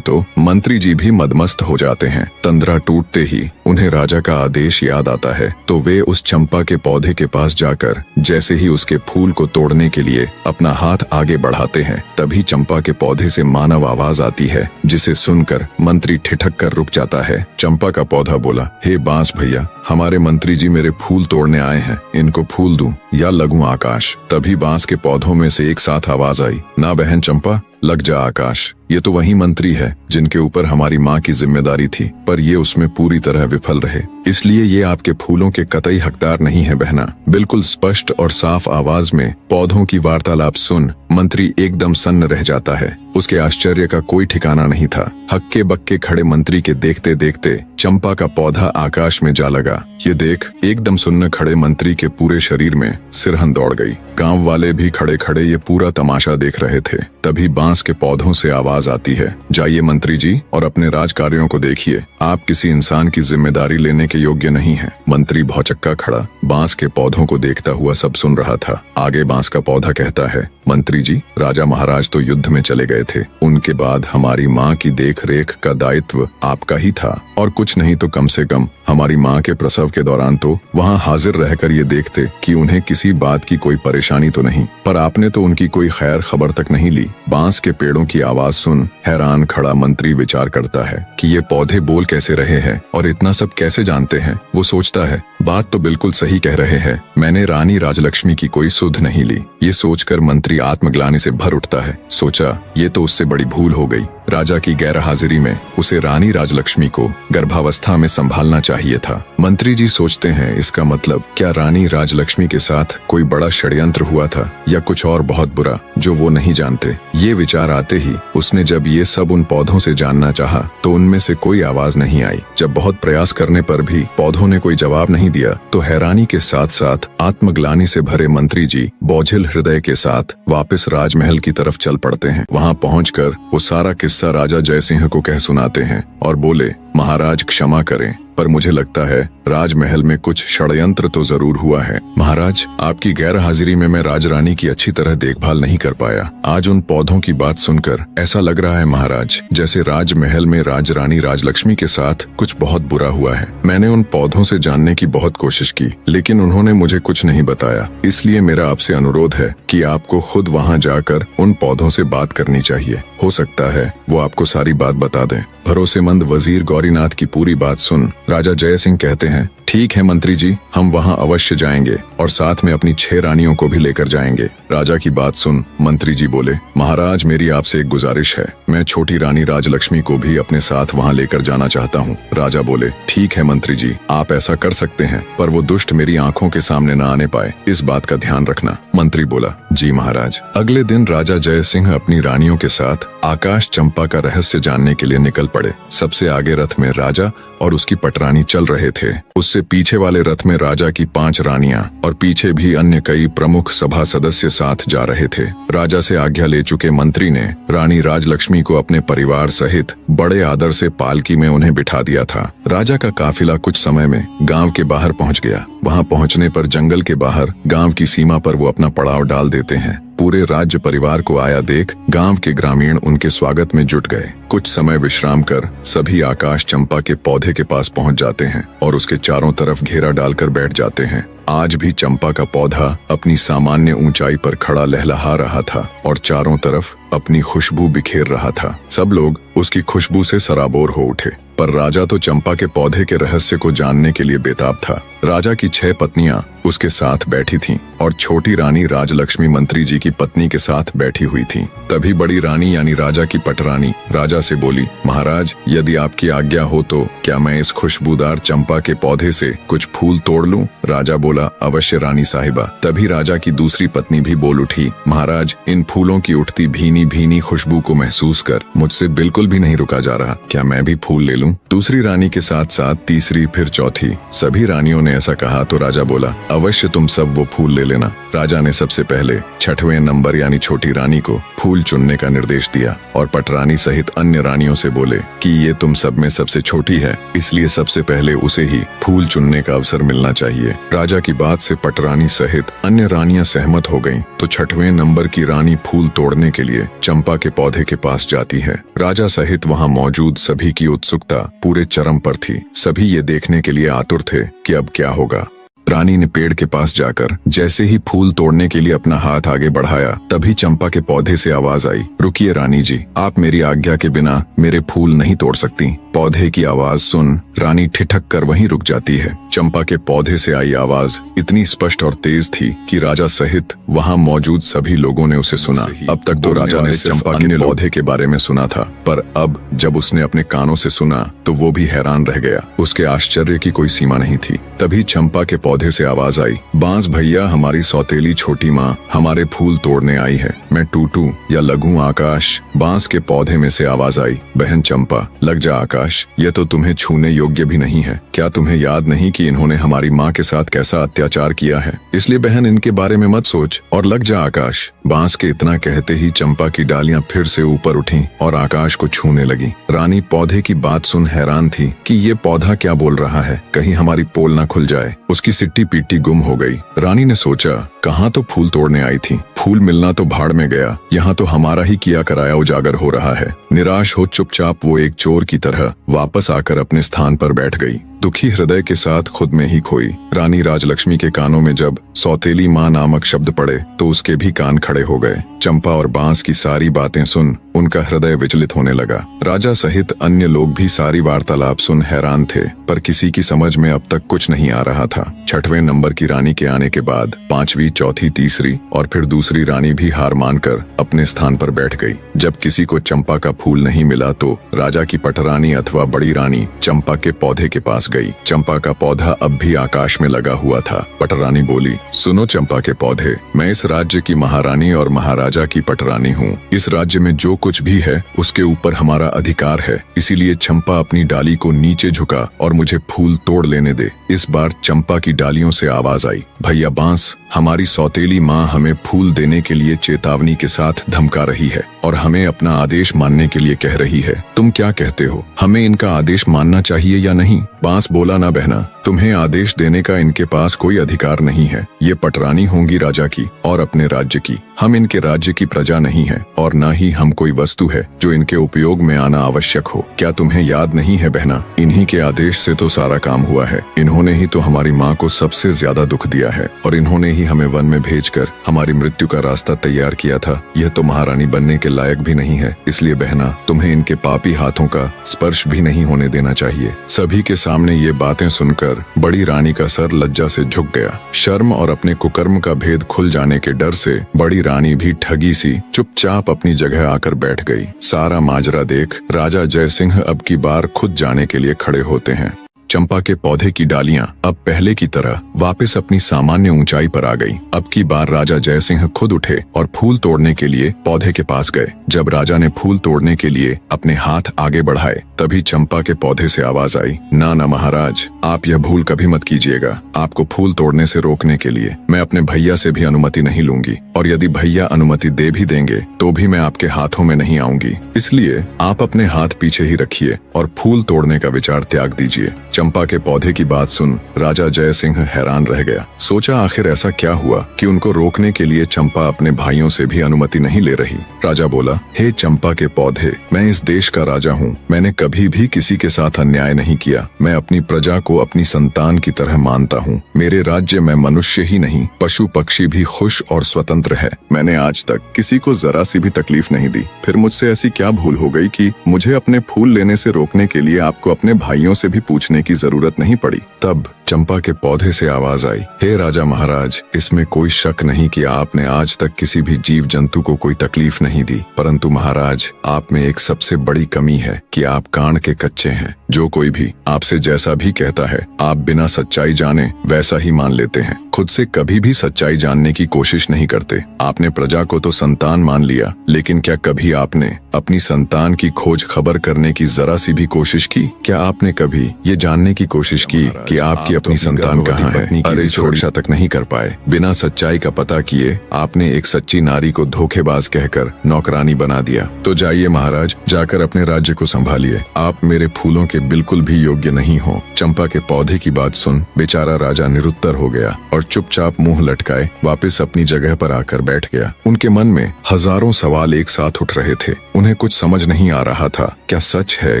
तो मंत्री जी भी मदमस्त हो जाते हैं। तंद्रा टूटते ही उन्हें राजा का आदेश याद आता है तो वे उस चंपा के पौधे के पास जाकर जैसे ही उसके फूल को तोड़ने के लिए अपना हाथ आगे बढ़ाते हैं तभी चंपा के पौधे से मानव आवाज आती है जिसे सुनकर मंत्री ठिठक कर रुक जाता है। चंपा का पौधा बोला, हे बांस भैया, हमारे मंत्री जी मेरे फूल तोड़ने आए हैं, इनको फूल दूं या लगूं आकाश। तभी बांस के पौधों में से एक साथ आवाज आई, ना बहन चंपा, लग जा आकाश। ये तो वही मंत्री है जिनके ऊपर हमारी माँ की जिम्मेदारी थी, पर ये उसमें पूरी तरह विफल रहे, इसलिए ये आपके फूलों के कतई हकदार नहीं है बहना। बिल्कुल स्पष्ट और साफ आवाज में पौधों की वार्तालाप सुन मंत्री एकदम सन्न रह जाता है। उसके आश्चर्य का कोई ठिकाना नहीं था। हक्के बक्के खड़े मंत्री के देखते देखते चंपा का पौधा आकाश में जा लगा। ये देख एकदम सुन्न खड़े मंत्री के पूरे शरीर में सिरहन दौड़ गई। गांव वाले भी खड़े खड़े ये पूरा तमाशा देख रहे थे। तभी बांस के पौधों से आवाज आती है, जाइए मंत्री जी और अपने राज कार्यों को देखिए, आप किसी इंसान की जिम्मेदारी लेने के योग्य नहीं हैं। मंत्री भौचक्का खड़ा बांस के पौधों को देखता हुआ सब सुन रहा था। आगे बांस का पौधा कहता है, मंत्री जी, राजा महाराज तो युद्ध में चले गए थे, उनके बाद हमारी माँ की देख रेख का दायित्व आपका ही था, और कुछ नहीं तो कम से कम हमारी माँ के प्रसव के दौरान तो वहाँ हाजिर रहकर ये देखते कि उन्हें किसी बात की कोई परेशानी तो नहीं, पर आपने तो उनकी कोई खैर खबर तक नहीं ली। बांस के पेड़ों की आवाज सुन हैरान खड़ा मंत्री विचार करता है कि ये पौधे बोल कैसे रहे हैं और इतना सब कैसे जानते हैं। वो सोचता है, बात तो बिल्कुल सही कह रहे हैं, मैंने रानी राजलक्ष्मी की कोई सुध नहीं ली। ये सोचकर मंत्री आत्मग्लानि से भर उठता है। सोचा, ये तो उससे बड़ी भूल हो गई। राजा की गैर हाजिरी में उसे रानी राजलक्ष्मी को गर्भावस्था में संभालना चाहिए था। मंत्री जी सोचते हैं, इसका मतलब क्या रानी राजलक्ष्मी के साथ कोई बड़ा षड्यंत्र हुआ था या कुछ और बहुत बुरा जो वो नहीं जानते। ये विचार आते ही उसने जब ये सब उन पौधों से जानना चाहा तो उनमें से कोई आवाज नहीं आई। जब बहुत प्रयास करने पर भी पौधों ने कोई जवाब नहीं दिया तो हैरानी के साथ साथ आत्मग्लानि से भरे मंत्री जी बोझिल हृदय के साथ वापस राजमहल की तरफ चल पड़ते हैं। वहाँ पहुंचकर वो सारा किस्सा राजा जयसिंह को कह सुनाते हैं और बोले, महाराज क्षमा करें, पर मुझे लगता है राजमहल में कुछ षड्यंत्र तो जरूर हुआ है। महाराज, आपकी गैर हाजिरी में मैं राजरानी की अच्छी तरह देखभाल नहीं कर पाया। आज उन पौधों की बात सुनकर ऐसा लग रहा है महाराज जैसे राजमहल में राजरानी राजलक्ष्मी के साथ कुछ बहुत बुरा हुआ है। मैंने उन पौधों से जानने की बहुत कोशिश की लेकिन उन्होंने मुझे कुछ नहीं बताया, इसलिए मेरा आपसे अनुरोध है कि आपको खुद वहाँ जाकर उन पौधों से बात करनी चाहिए। हो सकता है वो आपको सारी बात बता दें। भरोसेमंद वजीर गौरीनाथ की पूरी बात सुन राजा जयसिंह कहते हैं, ठीक है मंत्री जी, हम वहाँ अवश्य जाएंगे और साथ में अपनी 6 रानियों को भी लेकर जाएंगे। राजा की बात सुन मंत्री जी बोले, महाराज मेरी आपसे एक गुजारिश है, मैं छोटी रानी राजलक्ष्मी को भी अपने साथ वहाँ लेकर जाना चाहता हूँ। राजा बोले, ठीक है मंत्री जी, आप ऐसा कर सकते हैं, पर वो दुष्ट मेरी आंखों के सामने न आने पाए, इस बात का ध्यान रखना। मंत्री बोला, जी महाराज। अगले दिन राजा जयसिंह अपनी रानियों के साथ आकाश चंपा का रहस्य जानने के लिए निकल पड़े। सबसे आगे रथ में राजा और उसकी पटरानी चल रहे थे। उससे पीछे वाले रथ में राजा की 5 रानियां और पीछे भी अन्य कई प्रमुख सभा सदस्य साथ जा रहे थे। राजा से आज्ञा ले चुके मंत्री ने रानी राजलक्ष्मी को अपने परिवार सहित बड़े आदर से पालकी में उन्हें बिठा दिया था। राजा का काफिला कुछ समय में गांव के बाहर पहुंच गया। वहां पहुंचने पर जंगल के बाहर गांव की सीमा पर वो अपना पड़ाव डाल देते हैं। पूरे राज्य परिवार को आया देख गांव के ग्रामीण उनके स्वागत में जुट गए। कुछ समय विश्राम कर सभी आकाश चंपा के पौधे के पास पहुंच जाते हैं और उसके चारों तरफ घेरा डालकर बैठ जाते हैं। आज भी चंपा का पौधा अपनी सामान्य ऊंचाई पर खड़ा लहलहा रहा था और चारों तरफ अपनी खुशबू बिखेर रहा था। सब लोग उसकी खुशबू से सराबोर हो उठे, पर राजा तो चंपा के पौधे के रहस्य को जानने के लिए बेताब था। राजा की 6 पत्नियां उसके साथ बैठी थीं और छोटी रानी राजलक्ष्मी मंत्री जी की पत्नी के साथ बैठी हुई थी। तभी बड़ी रानी यानी राजा की पटरानी राजा राजा से बोली, महाराज यदि आपकी आज्ञा हो तो क्या मैं इस खुशबूदार चंपा के पौधे से कुछ फूल तोड़ लूं? राजा बोला, अवश्य रानी साहिबा। तभी राजा की दूसरी पत्नी भी बोल उठी, महाराज इन फूलों की उठती भीनी भीनी खुशबू को महसूस कर मुझसे बिल्कुल भी नहीं रुका जा रहा, क्या मैं भी फूल ले लूं? दूसरी रानी के साथ साथ तीसरी फिर चौथी, सभी रानियों ने ऐसा कहा तो राजा बोला, अवश्य तुम सब वो फूल ले लेना। राजा ने सबसे पहले छठवें नंबर यानी छोटी रानी को फूल चुनने का निर्देश दिया और पटरानी सहित अन्य रानियों से बोले कि ये तुम सब में सबसे छोटी है, इसलिए सबसे पहले उसे ही फूल चुनने का अवसर मिलना चाहिए। राजा की बात से पटरानी सहित अन्य रानियां सहमत हो गईं, तो छठवें नंबर की रानी फूल तोड़ने के लिए चंपा के पौधे के पास जाती है। राजा सहित वहां मौजूद सभी की उत्सुकता पूरे चरम पर थी। सभी ये देखने के लिए आतुर थे कि अब क्या होगा। रानी ने पेड़ के पास जाकर जैसे ही फूल तोड़ने के लिए अपना हाथ आगे बढ़ाया, तभी चंपा के पौधे से आवाज आई, रुकिए रानी जी, आप मेरी आज्ञा के बिना मेरे फूल नहीं तोड़ सकती। पौधे की आवाज सुन रानी ठिठक कर वहीं रुक जाती है। चंपा के पौधे से आई आवाज इतनी स्पष्ट और तेज थी कि राजा सहित वहां मौजूद सभी लोगों ने उसे सुना। अब तक तो राजा ने चंपा के पौधे के बारे में सुना था, पर अब जब उसने अपने कानों से सुना तो वो भी हैरान रह गया। उसके आश्चर्य की कोई सीमा नहीं थी। तभी चंपा के पौधे से आवाज आई, बांस भैया, हमारी सौतेली छोटी माँ हमारे फूल तोड़ने आई है। मैं टूटू या लगूं आकाश? बांस के पौधे में से आवाज आई, बहन चंपा लग जा आकाश, ये तो तुम्हें छूने योग्य भी नहीं है। क्या तुम्हें याद नहीं कि इन्होंने हमारी माँ के साथ कैसा अत्याचार किया है? इसलिए बहन इनके बारे में मत सोच और लग जा आकाश। बांस के इतना कहते ही चंपा की डालियां फिर से ऊपर उठी और आकाश को छूने लगी। रानी पौधे की बात सुन हैरान थी कि ये पौधा क्या बोल रहा है, कहीं हमारी पोल न खुल जाए। उसकी सिट्टी पीटी गुम हो गई। रानी ने सोचा, कहाँ तो फूल तोड़ने आई थी, फूल मिलना तो भाड़ में गया, यहाँ तो हमारा ही किया कराया उजागर हो रहा है। निराश हो चुपचाप वो एक चोर की तरह वापस आकर अपने स्थान पर बैठ गई, दुखी हृदय के साथ खुद में ही खोई। रानी राजलक्ष्मी के कानों में जब सौतेली माँ नामक शब्द पड़े तो उसके भी कान खड़े हो गए। चंपा और बांस की सारी बातें सुन उनका हृदय विचलित होने लगा। राजा सहित अन्य लोग भी सारी वार्तालाप सुन हैरान थे, पर किसी की समझ में अब तक कुछ नहीं आ रहा था। छठवें नंबर की रानी के आने के बाद पांचवी, चौथी, तीसरी और फिर दूसरी रानी भी हार मानकर अपने स्थान पर बैठ गई। जब किसी को चंपा का फूल नहीं मिला तो राजा की पटरानी अथवा बड़ी रानी चंपा के पौधे के पास गई। चंपा का पौधा अब भी आकाश में लगा हुआ था। पटरानी बोली, सुनो चंपा के पौधे, मैं इस राज्य की महारानी और महाराजा की पटरानी हूँ। इस राज्य में जो कुछ भी है उसके ऊपर हमारा अधिकार है, इसीलिए चंपा अपनी डाली को नीचे झुका और मुझे फूल तोड़ लेने दे। इस बार चंपा की डालियों से आवाज आई, भैया बांस, हमारी सौतेली माँ हमें फूल देने के लिए चेतावनी के साथ धमका रही है और हमें अपना आदेश मानने के लिए कह रही है। तुम क्या कहते हो, हमें इनका आदेश मानना चाहिए या नहीं? बांस बोला, ना बहना, तुम्हें आदेश देने का इनके पास कोई अधिकार नहीं है। ये पटरानी होंगी राजा की और अपने राज्य की। हम इनके राज्य की प्रजा नहीं है और न ही हम कोई वस्तु है जो इनके उपयोग में आना आवश्यक हो। क्या तुम्हें याद नहीं है बहना, इन्हीं के आदेश से तो सारा काम हुआ है। इन्होंने ही तो हमारी माँ को सबसे ज्यादा दुख दिया है और इन्होंने ही हमें वन में भेजकर हमारी मृत्यु का रास्ता तैयार किया था। यह तो महारानी बनने के लायक भी नहीं है, इसलिए बहना तुम्हें इनके पापी हाथों का स्पर्श भी नहीं होने देना चाहिए। सभी के सामने ये बातें सुनकर बड़ी रानी का सर लज्जा से झुक गया। शर्म और अपने कुकर्म का भेद खुल जाने के डर से बड़ी रानी भी ठगी सी चुपचाप अपनी जगह आकर बैठ गई। सारा माजरा देख राजा जय सिंह अब की बार खुद जाने के लिए खड़े होते हैं। चंपा के पौधे की डालियां अब पहले की तरह वापस अपनी सामान्य ऊंचाई पर आ गई। अब की बार राजा जय सिंह खुद उठे और फूल तोड़ने के लिए पौधे के पास गए। जब राजा ने फूल तोड़ने के लिए अपने हाथ आगे बढ़ाए तभी चंपा के पौधे से आवाज आई, ना ना महाराज, आप यह भूल कभी मत कीजिएगा। आपको फूल तोड़ने से रोकने के लिए मैं अपने भैया से भी अनुमति नहीं लूंगी और यदि भैया अनुमति दे भी देंगे तो भी मैं आपके हाथों में नहीं आऊंगी। इसलिए आप अपने हाथ पीछे ही रखिए और फूल तोड़ने का विचार त्याग दीजिए। चंपा के पौधे की बात सुन राजा जय सिंह हैरान रह गया। सोचा आखिर ऐसा क्या हुआ कि उनको रोकने के लिए चंपा अपने भाइयों से भी अनुमति नहीं ले रही। राजा बोला, हे चंपा के पौधे, मैं इस देश का राजा हूँ। मैंने कभी भी किसी के साथ अन्याय नहीं किया। मैं अपनी प्रजा को अपनी संतान की तरह मानता हूँ। मेरे राज्य में मनुष्य ही नहीं पशु पक्षी भी खुश और स्वतंत्र है। मैंने आज तक किसी को जरा सी भी तकलीफ नहीं दी। फिर मुझसे ऐसी क्या भूल हो गई कि मुझे अपने फूल लेने से रोकने के लिए आपको अपने भाइयों से भी पूछने की जरूरत नहीं पड़ी। तब चंपा के पौधे से आवाज आई, हे राजा महाराज, इसमें कोई शक नहीं कि आपने आज तक किसी भी जीव जंतु को कोई तकलीफ नहीं दी, परंतु महाराज आप में एक सबसे बड़ी कमी है कि आप कान के कच्चे हैं। जो कोई भी आपसे जैसा भी कहता है आप बिना सच्चाई जाने वैसा ही मान लेते हैं, खुद से कभी भी सच्चाई जानने की कोशिश नहीं करते। आपने प्रजा को तो संतान मान लिया, लेकिन क्या कभी आपने अपनी संतान की खोज खबर करने की जरा सी भी कोशिश की? क्या आपने कभी ये जानने की कोशिश की कि आपकी अपनी संतान कहाँ है? अरे सुरक्षा तक नहीं कर पाए। बिना सच्चाई का पता किए आपने एक सच्ची नारी को धोखेबाज कहकर नौकरानी बना दिया। तो जाइए महाराज, जाकर अपने राज्य को संभालिए। आप मेरे फूलों के बिल्कुल भी योग्य नहीं हो। चंपा के पौधे की बात सुन बेचारा राजा निरुत्तर हो गया और चुपचाप मुंह लटकाए वापस अपनी जगह पर आकर बैठ गया। उनके मन में हजारों सवाल एक साथ उठ रहे थे। उन्हें कुछ समझ नहीं आ रहा था, क्या सच है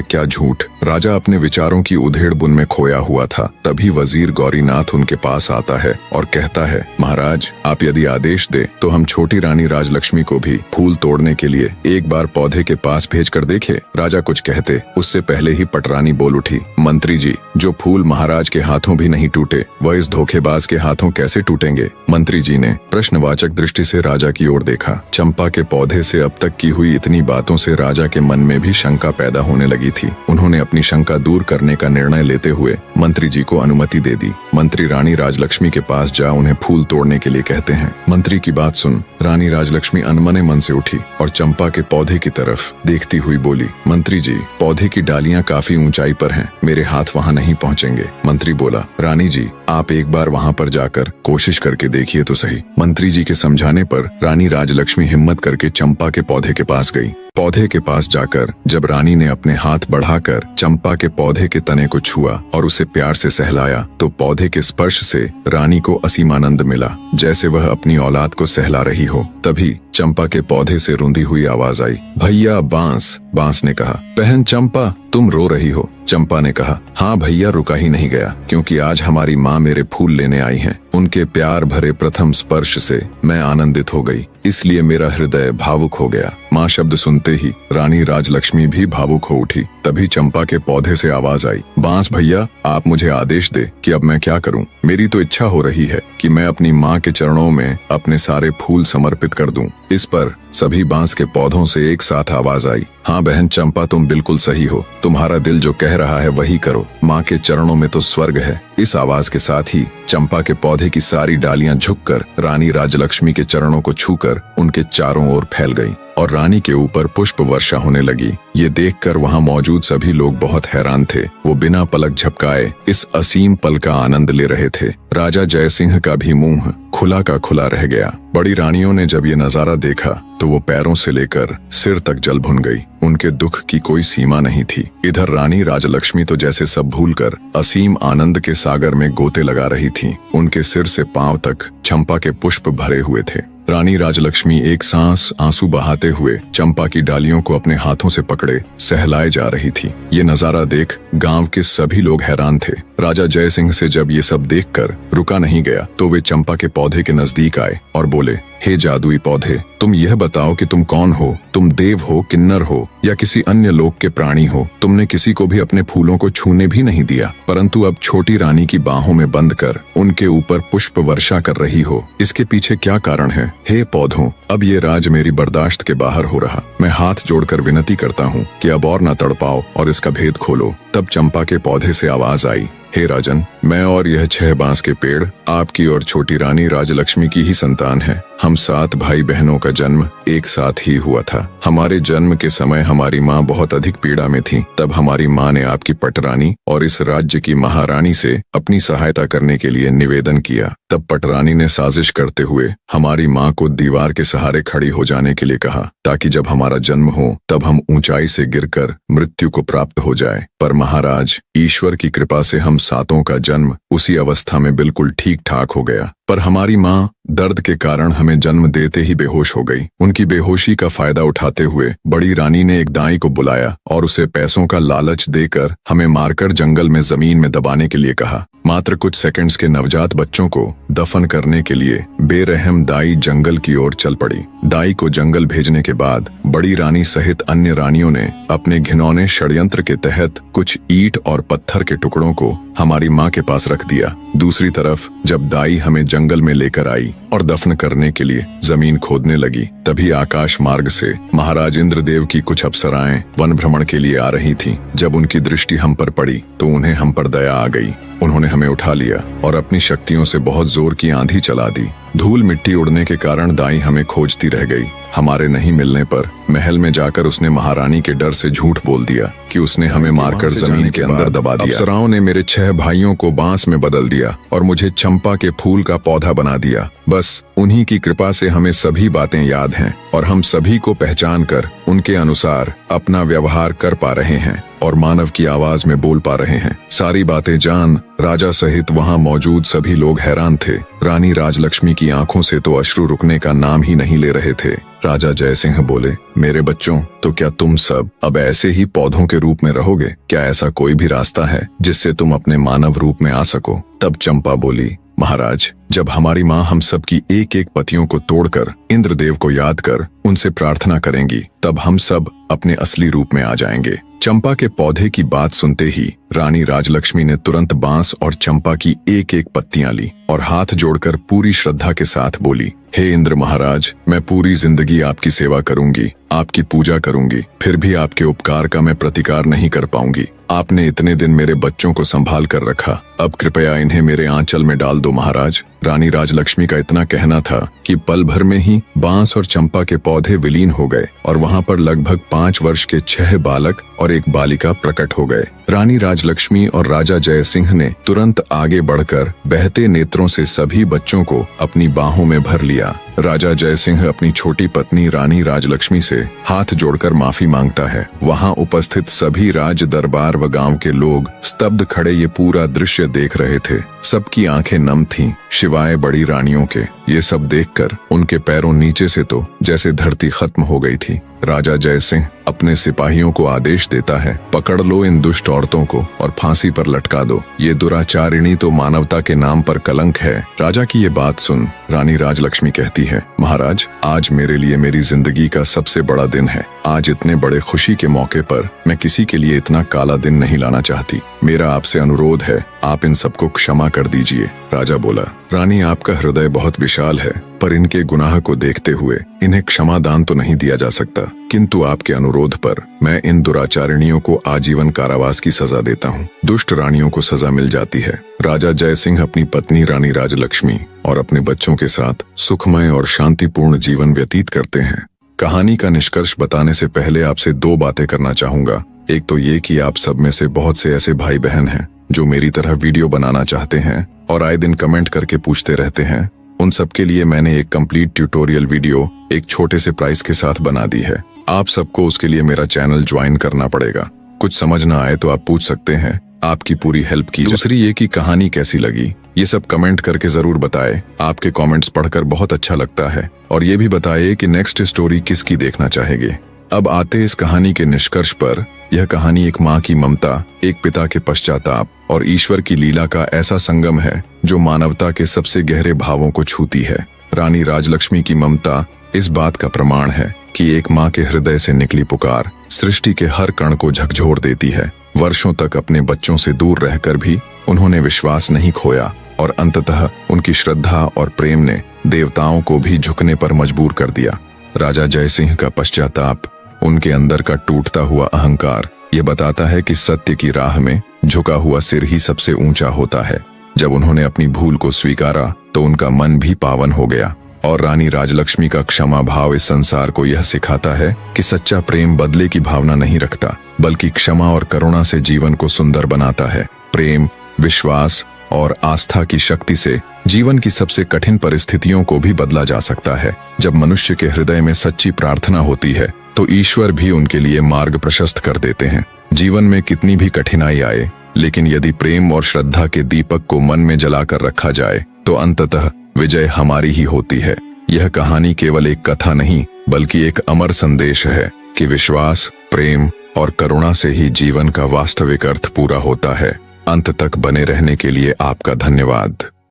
क्या झूठ। राजा अपने विचारों की उधेड़ बुन में खोया हुआ था। तभी वजीर गौरीनाथ उनके पास आता है और कहता है, महाराज आप यदि आदेश दे तो हम छोटी रानी राजलक्ष्मी को भी फूल तोड़ने के लिए एक बार पौधे के पास भेज कर देखे। राजा कुछ कहते उससे पहले ही पटरानी बोल उठी, मंत्री जी, जो फूल महाराज के हाथों भी नहीं टूटे वह इस धोखेबाज के हाथों कैसे टूटेंगे? मंत्री जी ने प्रश्नवाचक दृष्टि से राजा की ओर देखा। चंपा के पौधे से अब तक की हुई इतनी बातों से राजा के मन में भी शंका पैदा होने लगी थी। उन्होंने अपनी शंका दूर करने का निर्णय लेते हुए मंत्री जी को अनुमति दे दी। मंत्री रानी राजलक्ष्मी के पास जा उन्हें फूल तोड़ने के लिए कहते हैं। मंत्री की बात सुन रानी राजलक्ष्मी अनमने मन से उठी और चंपा के पौधे की तरफ देखती हुई बोली, मंत्री जी, पौधे की डालियां काफी ऊंचाई पर हैं, मेरे हाथ वहां नहीं पहुंचेंगे। मंत्री बोला, रानी जी आप एक बार वहां पर जाकर कोशिश करके देखिए तो सही। मंत्री जी के समझाने पर रानी राजलक्ष्मी हिम्मत करके चंपा के पौधे के पास गई। पौधे के पास जाकर जब रानी ने अपने हाथ बढ़ाकर चंपा के पौधे के तने को छुआ और उसे प्यार से सहलाया तो पौधे के स्पर्श से रानी को असीम आनंद मिला, जैसे वह अपनी औलाद को सहला रही हो। तभी चंपा के पौधे से रुंधी हुई आवाज आई, भैया बांस। बांस ने कहा, बहन चंपा तुम रो रही हो? चंपा ने कहा, हाँ भैया, रुका ही नहीं गया, क्योंकि आज हमारी माँ मेरे फूल लेने आई हैं। उनके प्यार भरे प्रथम स्पर्श से मैं आनंदित हो गई, इसलिए मेरा हृदय भावुक हो गया। माँ शब्द सुनते ही रानी राजलक्ष्मी भी भावुक हो उठी। तभी चंपा के पौधे से आवाज आई, बांस भैया आप मुझे आदेश दे कि अब मैं क्या करूं? मेरी तो इच्छा हो रही है कि मैं अपनी माँ के चरणों में अपने सारे फूल समर्पित कर दूं। इस पर सभी बांस के पौधों से एक साथ आवाज आई, हाँ बहन चंपा तुम बिल्कुल सही हो, तुम्हारा दिल जो कह रहा है वही करो, माँ के चरणों में तो स्वर्ग है। इस आवाज के साथ ही चंपा के पौधे की सारी डालियां झुककर रानी राजलक्ष्मी के चरणों को छूकर उनके चारों ओर फैल गईं और रानी के ऊपर पुष्प वर्षा होने लगी। ये देखकर वहां मौजूद सभी लोग बहुत हैरान थे। वो बिना पलक झपकाए इस असीम पल का आनंद ले रहे थे। राजा जयसिंह का भी मुंह खुला का खुला रह गया। बड़ी रानियों ने जब ये नजारा देखा तो वो पैरों से लेकर सिर तक जल भुन गई। उनके दुख की कोई सीमा नहीं थी। इधर रानी राजलक्ष्मी तो जैसे सब भूलकर असीम आनंद के सागर में गोते लगा रही थी। उनके सिर से पांव तक चंपा के पुष्प भरे हुए थे। रानी राजलक्ष्मी एक सांस आंसू बहाते हुए चंपा की डालियों को अपने हाथों से पकड़े सहलाए जा रही थी। ये नजारा देख गांव के सभी लोग हैरान थे। राजा जयसिंह से जब ये सब देखकर रुका नहीं गया तो वे चंपा के पौधे के नजदीक आए और बोले, हे जादुई पौधे, तुम यह बताओ कि तुम कौन हो? तुम देव हो, किन्नर हो या किसी अन्य लोक के प्राणी हो? तुमने किसी को भी अपने फूलों को छूने भी नहीं दिया, परंतु अब छोटी रानी की बाहों में बंद कर उनके ऊपर पुष्प वर्षा कर रही हो। इसके पीछे क्या कारण है? हे पौधों, अब ये राज मेरी बर्दाश्त के बाहर हो रहा। मैं हाथ जोड़कर विनती करता हूँ कि अब और न तड़पाओ और इसका भेद खोलो। तब चंपा के पौधे से आवाज आई, हे राजन, मैं और यह 6 बांस के पेड़ आपकी और छोटी रानी राजलक्ष्मी की ही संतान है। हम 7 भाई बहनों का जन्म एक साथ ही हुआ था। हमारे जन्म के समय हमारी माँ बहुत अधिक पीड़ा में थी। तब हमारी माँ ने आपकी पटरानी और इस राज्य की महारानी से अपनी सहायता करने के लिए निवेदन किया। तब पटरानी ने साजिश करते हुए हमारी माँ को दीवार के सहारे खड़ी हो जाने के लिए कहा, ताकि जब हमारा जन्म हो तब हम ऊंचाई से गिरकर मृत्यु को प्राप्त हो जाए। पर महाराज, ईश्वर की कृपा से हम 7 का जन्म उसी अवस्था में बिल्कुल ठीक ठाक हो गया। पर हमारी माँ दर्द के कारण हमें जन्म देते ही बेहोश हो गई। उनकी बेहोशी का फायदा उठाते हुए बड़ी रानी ने एक दाई को बुलाया और उसे पैसों का लालच देकर हमें मारकर जंगल में जमीन में दबाने के लिए कहा। मात्र कुछ सेकंड्स के नवजात बच्चों को दफन करने के लिए बेरहम दाई जंगल की ओर चल पड़ी। दाई को जंगल भेजने के बाद बड़ी रानी सहित अन्य रानियों ने अपने घिनौने षड्यंत्र के तहत कुछ ईंट और पत्थर के टुकड़ों को हमारी माँ के पास रख दिया। दूसरी तरफ जब दाई हमें जंगल में लेकर आई और दफन करने के लिए जमीन खोदने लगी, तभी आकाश मार्ग से महाराज इंद्रदेव की कुछ अप्सराएं वन भ्रमण के लिए आ रही थीं। जब उनकी दृष्टि हम पर पड़ी तो उन्हें हम पर दया आ गई। उन्होंने हमें उठा लिया और अपनी शक्तियों से बहुत जोर की आंधी चला दी। धूल मिट्टी उड़ने के कारण दाई हमें खोजती रह गई। हमारे नहीं मिलने पर महल में जाकर उसने महारानी के डर से झूठ बोल दिया कि उसने हमें मारकर जमीन के अंदर दबा दिया। अप्सराओं ने मेरे 6 भाइयों को बांस में बदल दिया और मुझे चंपा के फूल का पौधा बना दिया। बस उन्हीं की कृपा से हमें सभी बातें याद हैं और हम सभी को पहचान कर उनके अनुसार अपना व्यवहार कर पा रहे हैं और मानव की आवाज में बोल पा रहे हैं। सारी बातें जान राजा सहित वहां मौजूद सभी लोग हैरान थे। रानी राजलक्ष्मी की आंखों से तो अश्रु रुकने का नाम ही नहीं ले रहे थे। राजा जयसिंह बोले, मेरे बच्चों, तो क्या तुम सब अब ऐसे ही पौधों के रूप में रहोगे? क्या ऐसा कोई भी रास्ता है जिससे तुम अपने मानव रूप में आ सको? तब चंपा बोली, महाराज, जब हमारी माँ हम सब की एक एक पतियों को तोड़कर इंद्रदेव को याद कर उनसे प्रार्थना करेंगी, तब हम सब अपने असली रूप में आ जाएंगे। चंपा के पौधे की बात सुनते ही रानी राजलक्ष्मी ने तुरंत बांस और चंपा की एक एक पत्तियां ली और हाथ जोड़कर पूरी श्रद्धा के साथ बोली, हे इंद्र महाराज, मैं पूरी जिंदगी आपकी सेवा करूंगी, आपकी पूजा करूंगी, फिर भी आपके उपकार का मैं प्रतिकार नहीं कर पाऊंगी। आपने इतने दिन मेरे बच्चों को संभाल कर रखा, अब कृपया इन्हें मेरे आंचल में डाल दो महाराज। रानी राजलक्ष्मी का इतना कहना था कि पल भर में ही बांस और चंपा के पौधे विलीन हो गए और वहां पर लगभग 5 वर्ष के 6 बालक और एक बालिका प्रकट हो गए। रानी राजलक्ष्मी और राजा जयसिंह ने तुरंत आगे बढ़कर बहते नेत्रों से सभी बच्चों को अपनी बाहों में भर लिया। राजा जयसिंह अपनी छोटी पत्नी रानी राजलक्ष्मी से हाथ जोड़कर माफी मांगता है। वहां उपस्थित सभी राज दरबार व गांव के लोग स्तब्ध खड़े ये पूरा दृश्य देख रहे थे। सबकी आंखें नम थीं, शिवाय बड़ी रानियों के। ये सब देखकर उनके पैरों नीचे से तो जैसे धरती खत्म हो गई थी। राजा जयसिंह अपने सिपाहियों को आदेश देता है, पकड़ लो इन दुष्ट औरतों को और फांसी पर लटका दो। ये दुराचारिणी तो मानवता के नाम पर कलंक है। राजा की ये बात सुन रानी राजलक्ष्मी कहती है, महाराज, आज मेरे लिए मेरी जिंदगी का सबसे बड़ा दिन है। आज इतने बड़े खुशी के मौके पर मैं किसी के लिए इतना काला दिन नहीं लाना चाहती। मेरा आपसे अनुरोध है, आप इन सबको क्षमा कर दीजिए। राजा बोला, रानी, आपका हृदय बहुत विशाल है, पर इनके गुनाह को देखते हुए इन्हें क्षमादान तो नहीं दिया जा सकता, किंतु आपके अनुरोध पर मैं इन दुराचारिणियों को आजीवन कारावास की सजा देता हूँ। दुष्ट रानियों को सजा मिल जाती है। राजा जयसिंह अपनी पत्नी रानी राजलक्ष्मी और अपने बच्चों के साथ सुखमय और शांतिपूर्ण जीवन व्यतीत करते हैं। कहानी का निष्कर्ष बताने से पहले आपसे 2 बातें करना चाहूंगा। एक तो ये कि आप सब में से बहुत से ऐसे भाई बहन हैं जो मेरी तरह वीडियो बनाना चाहते हैं और आए दिन कमेंट करके पूछते रहते हैं। उन सब के लिए मैंने एक कंप्लीट ट्यूटोरियल वीडियो एक छोटे से प्राइस के साथ बना दी है। आप सबको उसके लिए मेरा चैनल ज्वाइन करना पड़ेगा। कुछ समझ ना आए तो आप पूछ सकते हैं, आपकी पूरी हेल्प की। दूसरी ये कि कहानी कैसी लगी ये सब कमेंट करके जरूर बताएं। आपके कमेंट्स पढ़कर बहुत अच्छा लगता है। और ये भी बताइए कि नेक्स्ट स्टोरी किसकी देखना चाहेंगे। अब आते इस कहानी के निष्कर्ष पर। यह कहानी एक माँ की ममता, एक पिता के पश्चाताप और ईश्वर की लीला का ऐसा संगम है जो मानवता के सबसे गहरे भावों को छूती है। रानी राजलक्ष्मी की ममता इस बात का प्रमाण है कि एक माँ के हृदय से निकली पुकार सृष्टि के हर कण को झकझोर देती है। वर्षों तक अपने बच्चों से दूर रहकर भी उन्होंने विश्वास नहीं खोया और अंततः उनकी श्रद्धा और प्रेम ने देवताओं को भी झुकने पर मजबूर कर दिया। राजा जयसिंह का पश्चाताप, उनके अंदर का टूटता हुआ अहंकार ये बताता है कि सत्य की राह में झुका हुआ सिर ही सबसे ऊंचा होता है। जब उन्होंने अपनी भूल को स्वीकारा तो उनका मन भी पावन हो गया। और रानी राजलक्ष्मी का क्षमा भाव इस संसार को यह सिखाता है कि सच्चा प्रेम बदले की भावना नहीं रखता, बल्कि क्षमा और करुणा से जीवन को सुंदर बनाता है। प्रेम, विश्वास और आस्था की शक्ति से जीवन की सबसे कठिन परिस्थितियों को भी बदला जा सकता है। जब मनुष्य के हृदय में सच्ची प्रार्थना होती है तो ईश्वर भी उनके लिए मार्ग प्रशस्त कर देते हैं। जीवन में कितनी भी कठिनाई आए, लेकिन यदि प्रेम और श्रद्धा के दीपक को मन में जलाकर रखा जाए तो अंततः विजय हमारी ही होती है। यह कहानी केवल एक कथा नहीं, बल्कि एक अमर संदेश है कि विश्वास, प्रेम और करुणा से ही जीवन का वास्तविक अर्थ पूरा होता है। अंत तक बने रहने के लिए आपका धन्यवाद।